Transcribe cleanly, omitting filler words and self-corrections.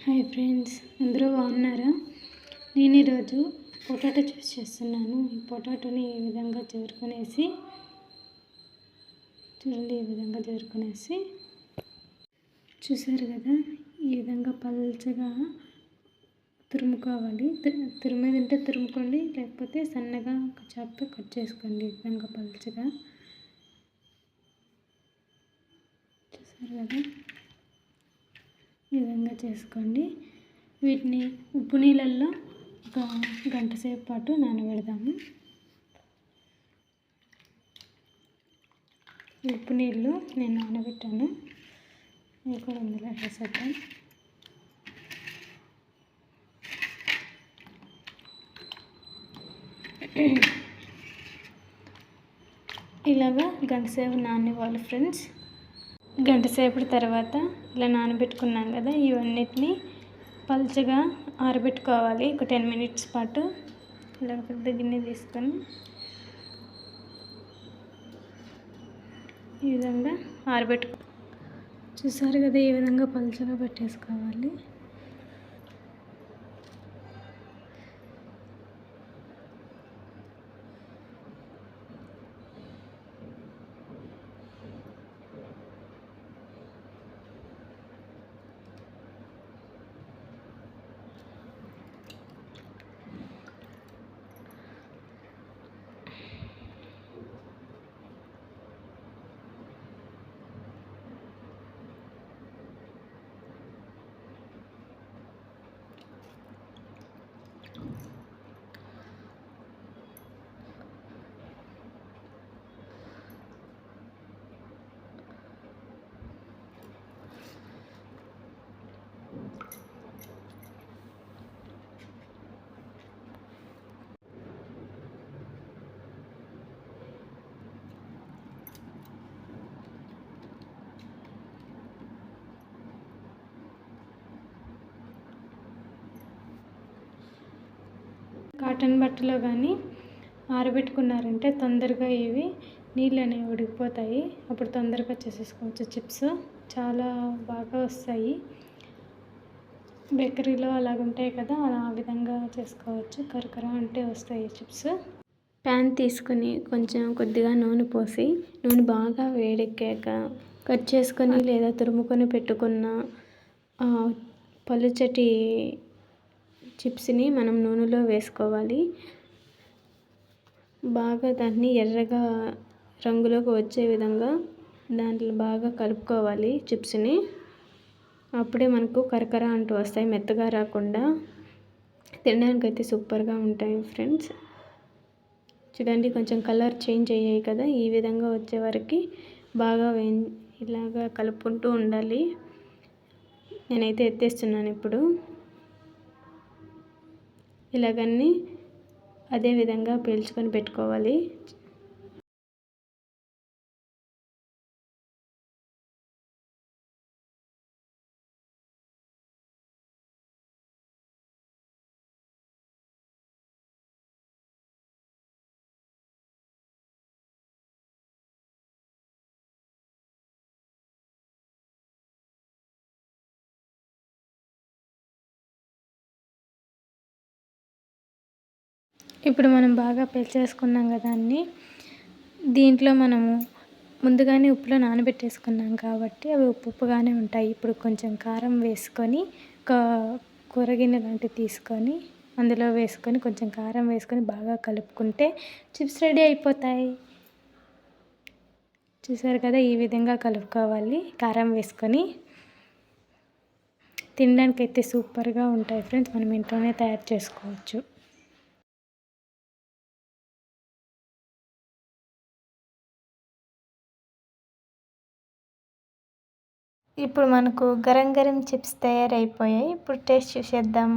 Hi friends, అందరూ బాగున్నారా? నేను ఈరోజు పొటాటో జ్యూస్ చేస్తున్నాను. ఈ పొటాటోని ఈ విధంగా చేరుకునేసి చూసారు కదా, ఈ విధంగా పల్చగా తురుముకోవాలి. తురిమేది తురుముకోండి, లేకపోతే సన్నగా చాకుతో కట్ చేసుకోండి. ఈ విధంగా పల్చగా చూసారు కదా, ఈ విధంగా చేసుకోండి. వీటిని ఉప్పు నీళ్ళల్లో ఒక గంట సేపు పాటు నానబెడదాము. ఉప్పు నీళ్ళు నేను నానబెట్టాను, ఇవి కూడా అందులో వేసేద్దాం. ఇలాగా గంట సేపు నాననివ్వాలి ఫ్రెండ్స్. గంట సేపటి తర్వాత ఇలా నానబెట్టుకున్నాం కదా, ఇవన్నిటిని పల్చగా ఆరబెట్టుకోవాలి. ఒక 10 minutes పాటు ఇలా పెద్ద గిన్నె తీసుకొని ఈ విధంగా చూసారు కదా, ఈ విధంగా పల్చగా పెట్టేసుకోవాలి. కాటన్ బట్టలో కానీ ఆరబెట్టుకున్నారంటే తొందరగా ఇవి నీళ్ళు అనేవి ఉడికిపోతాయి. అప్పుడు తొందరగా చేసేసుకోవచ్చు. చిప్స్ చాలా బాగా వస్తాయి. బేకరీలో అలాగుంటాయి కదా, అలా ఆ విధంగా చేసుకోవచ్చు. కరకర అంటే వస్తాయి చిప్స్. ప్యాన్ తీసుకొని కొద్దిగా నూనె పోసి, నూనె బాగా వేడెక్కాక కట్ చేసుకొని లేదా తురుముకొని పెట్టుకున్న పలుచటి చిప్స్ని మనం నూనెలో వేసుకోవాలి. బాగా దాన్ని ఎర్రగా రంగులోకి వచ్చే విధంగా దాంట్లో బాగా కలుపుకోవాలి చిప్స్ని. అప్పుడే మనకు కరకర అంటూ వస్తాయి, మెత్తగా రాకుండా. తినడానికైతే సూపర్గా ఉంటాయి ఫ్రెండ్స్. చూడండి, కొంచెం కలర్ చేంజ్ అయ్యాయి కదా, ఈ విధంగా వచ్చే వరకు బాగా ఇలాగా కలుపుకుంటూ ఉండాలి. నేనైతే ఎత్తేస్తున్నాను ఇప్పుడు. ఇలాగన్నీ అదే విధంగా పీల్చుకొని పెట్టుకోవాలి. ఇప్పుడు మనం బాగా పేల్చేసుకున్నాం కదా అన్నీ. దీంట్లో మనము ముందుగానే ఉప్పులో నానబెట్టేసుకున్నాం కాబట్టి అవి ఉప్పుగానే ఉంటాయి. ఇప్పుడు కొంచెం కారం వేసుకొని, ఒక కూరగిన్నె లాంటివి తీసుకొని అందులో వేసుకొని కొంచెం కారం వేసుకొని బాగా కలుపుకుంటే చిప్స్ రెడీ అయిపోతాయి. చూసారు కదా, ఈ విధంగా కలుపుకోవాలి కారం వేసుకొని. తినడానికి అయితే సూపర్గా ఉంటాయి ఫ్రెండ్స్. మనం ఇంట్లోనే తయారు చేసుకోవచ్చు. ఇప్పుడు మనకు గరం గరం చిప్స్ తయారైపోయాయి. ఇప్పుడు టేస్ట్ చూసేద్దాం.